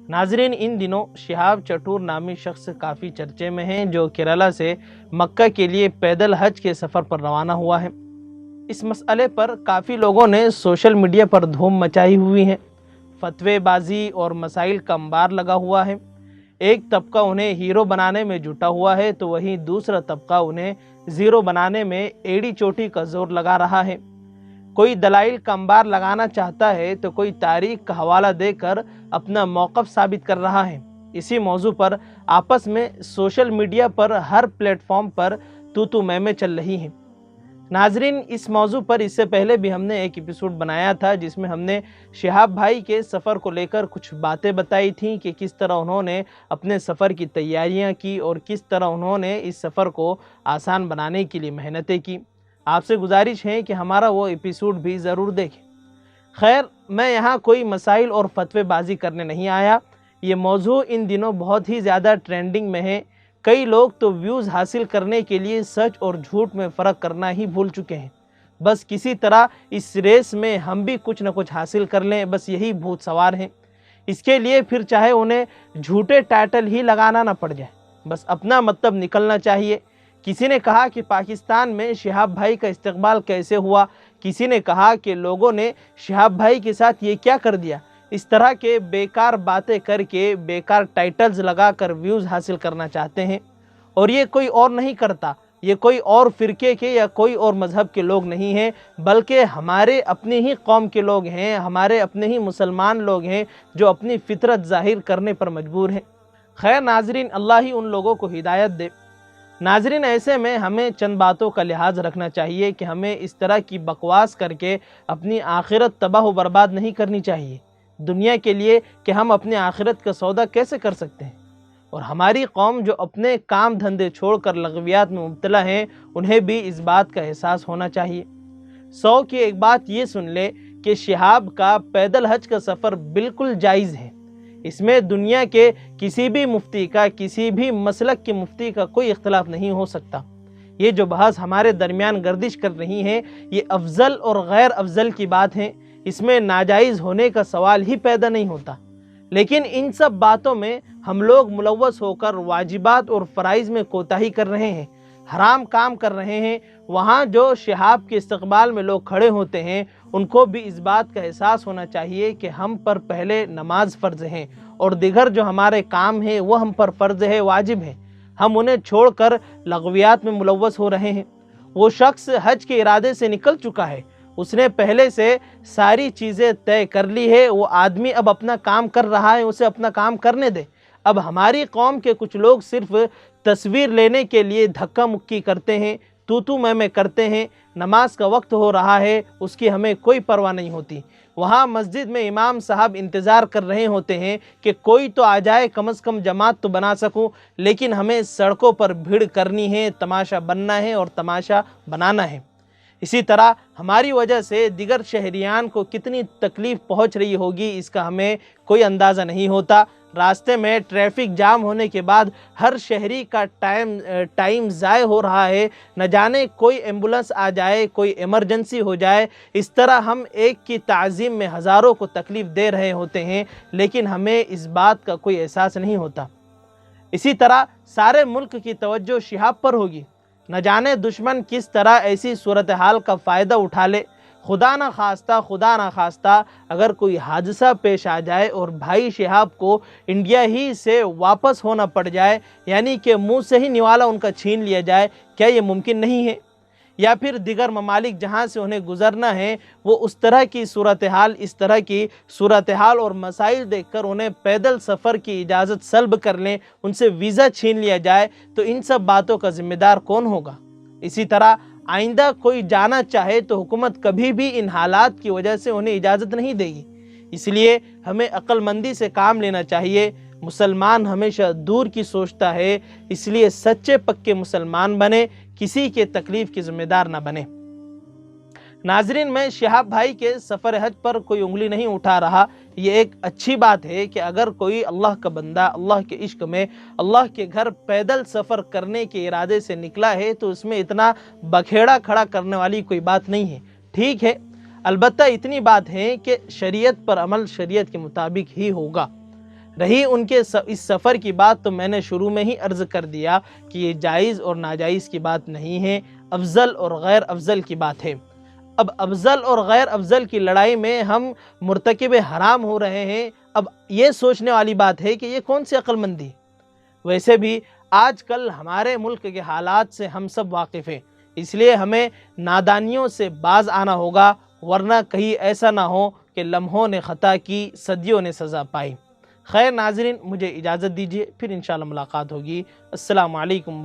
नाजरीन, इन दिनों शिहाब चटूर नामी शख्स काफ़ी चर्चे में हैं, जो केरला से मक्का के लिए पैदल हज के सफ़र पर रवाना हुआ है। इस मसले पर काफ़ी लोगों ने सोशल मीडिया पर धूम मचाई हुई है। फतवेबाजी और मसाइल का अंबार लगा हुआ है। एक तबका उन्हें हीरो बनाने में जुटा हुआ है, तो वहीं दूसरा तबका उन्हें ज़ीरो बनाने में एड़ी चोटी का जोर लगा रहा है। कोई दलाइल का अंबार लगाना चाहता है, तो कोई तारीख का हवाला देकर अपना मौक़िफ़ साबित कर रहा है। इसी मौजू पर आपस में सोशल मीडिया पर हर प्लेटफॉर्म पर तू मैं चल रही हैं। नाजरीन, इस मौजू पर इससे पहले भी हमने एक एपिसोड बनाया था, जिसमें हमने शिहाब भाई के सफ़र को लेकर कुछ बातें बताई थीं कि किस तरह उन्होंने अपने सफ़र की तैयारियां की और किस तरह उन्होंने इस सफ़र को आसान बनाने के लिए मेहनतें की। आपसे गुजारिश है कि हमारा वो एपिसोड भी ज़रूर देखें। खैर, मैं यहाँ कोई मसाइल और फतवेबाजी करने नहीं आया। ये मौजू इन दिनों बहुत ही ज़्यादा ट्रेंडिंग में है। कई लोग तो व्यूज़ हासिल करने के लिए सच और झूठ में फ़र्क करना ही भूल चुके हैं। बस किसी तरह इस रेस में हम भी कुछ न कुछ हासिल कर लें, बस यही भूत सवार हैं। इसके लिए फिर चाहे उन्हें झूठे टाइटल ही लगाना ना पड़ जाए, बस अपना मतलब निकलना चाहिए। किसी ने कहा कि पाकिस्तान में शिहाब भाई का इस्तकबाल कैसे हुआ, किसी ने कहा कि लोगों ने शिहाब भाई के साथ ये क्या कर दिया। इस तरह के बेकार बातें करके बेकार टाइटल्स लगाकर व्यूज़ हासिल करना चाहते हैं। और ये कोई और नहीं करता, ये कोई और फ़िरके के या कोई और मज़हब के लोग नहीं हैं, बल्कि हमारे अपनी ही कौम के लोग हैं, हमारे अपने ही मुसलमान लोग हैं, जो अपनी फ़ितरत ज़ाहिर करने पर मजबूर हैं। खैर नाजरीन, अल्लाह ही उन लोगों को हिदायत दे। नाजरीन, ऐसे में हमें चंद बातों का लिहाज रखना चाहिए कि हमें इस तरह की बकवास करके अपनी आखिरत तबाह व बर्बाद नहीं करनी चाहिए। दुनिया के लिए कि हम अपनी आखिरत का सौदा कैसे कर सकते हैं। और हमारी कौम जो अपने काम धंधे छोड़कर लगवियात में मुब्तला हैं, उन्हें भी इस बात का एहसास होना चाहिए। 100 की एक बात ये सुन ले कि शिहाब का पैदल हज का सफ़र बिल्कुल जायज़ है। इसमें दुनिया के किसी भी मुफ्ती का, किसी भी मसलक के मुफ्ती का कोई इख्तलाफ नहीं हो सकता। ये जो बहस हमारे दरमियान गर्दिश कर रही है, ये अफजल और गैर अफजल की बात है। इसमें नाजायज़ होने का सवाल ही पैदा नहीं होता। लेकिन इन सब बातों में हम लोग मुलव्वस होकर वाजिबात और फ़राइज़ में कोताही कर रहे हैं, हराम काम कर रहे हैं। वहाँ जो शिहाब के इस्तकबाल में लोग खड़े होते हैं, उनको भी इस बात का एहसास होना चाहिए कि हम पर पहले नमाज फ़र्ज़ है और दिगर जो हमारे काम हैं वो हम पर फ़र्ज़ है, वाजिब है। हम उन्हें छोड़कर लगवियात में मुलव्वस हो रहे हैं। वो शख्स हज के इरादे से निकल चुका है, उसने पहले से सारी चीज़ें तय कर ली है। वो आदमी अब अपना काम कर रहा है, उसे अपना काम करने दे। अब हमारी कौम के कुछ लोग सिर्फ तस्वीर लेने के लिए धक्का मुक्की करते हैं, तू मैं करते हैं। नमाज का वक्त हो रहा है, उसकी हमें कोई परवाह नहीं होती। वहाँ मस्जिद में इमाम साहब इंतज़ार कर रहे होते हैं कि कोई तो आ जाए, कम से कम जमात तो बना सकूं। लेकिन हमें सड़कों पर भीड़ करनी है, तमाशा बनना है और तमाशा बनाना है। इसी तरह हमारी वजह से दिगर शहरियान को कितनी तकलीफ़ पहुंच रही होगी, इसका हमें कोई अंदाज़ा नहीं होता। रास्ते में ट्रैफिक जाम होने के बाद हर शहरी का टाइम ज़ाय हो रहा है। न जाने कोई एम्बुलेंस आ जाए, कोई इमरजेंसी हो जाए। इस तरह हम एक की ताज़ीम में हज़ारों को तकलीफ़ दे रहे होते हैं, लेकिन हमें इस बात का कोई एहसास नहीं होता। इसी तरह सारे मुल्क की तवज्जो शिहाब पर होगी। न जाने दुश्मन किस तरह ऐसी सूरत हाल का फ़ायदा उठा ले। खुदा ना खास्ता अगर कोई हादसा पेश आ जाए और भाई शिहाब को इंडिया ही से वापस होना पड़ जाए, यानी कि मुंह से ही निवाला उनका छीन लिया जाए, क्या ये मुमकिन नहीं है? या फिर दिगर ममालिक जहाँ से उन्हें गुज़रना है, वो उस तरह की इस तरह की सूरत हाल और मसाइल देखकर उन्हें पैदल सफ़र की इजाज़त सल्ब कर लें, उनसे वीज़ा छीन लिया जाए, तो इन सब बातों का ज़िम्मेदार कौन होगा? इसी तरह आइंदा कोई जाना चाहे तो हुकूमत कभी भी इन हालात की वजह से उन्हें इजाज़त नहीं देगी। इसलिए हमें अक्लमंदी से काम लेना चाहिए। मुसलमान हमेशा दूर की सोचता है, इसलिए सच्चे पक्के मुसलमान बने, किसी के तकलीफ़ की ज़िम्मेदार ना बने। नाजरीन, मैं शिहाब भाई के सफ़र हज पर कोई उंगली नहीं उठा रहा। ये एक अच्छी बात है कि अगर कोई अल्लाह का बंदा अल्लाह के इश्क में अल्लाह के घर पैदल सफ़र करने के इरादे से निकला है, तो इसमें इतना बखेड़ा खड़ा करने वाली कोई बात नहीं है। ठीक है, अलबत्ता इतनी बात है कि शरीयत पर अमल शरीयत के मुताबिक ही होगा। رہی ان کے اس سفر کی بات، تو میں نے شروع میں ہی عرض کر دیا کہ یہ جائز اور ناجائز کی بات نہیں ہے، افضل اور غیر افضل کی بات ہے۔ اب افضل اور غیر افضل کی لڑائی میں ہم مرتکب حرام ہو رہے ہیں۔ اب یہ سوچنے والی بات ہے کہ یہ کون سی عقل مندی؟ ویسے بھی آج کل ہمارے ملک کے حالات سے ہم سب واقف ہیں، اس لیے ہمیں نادانیوں سے باز آنا ہوگا، ورنہ کہیں ایسا نہ ہو کہ لمحوں نے خطا کی، صدیوں نے سزا پائی۔ خیر ناظرین، مجھے اجازت دیجیے، پھر انشاءاللہ ملاقات ہوگی۔ السلام علیکم۔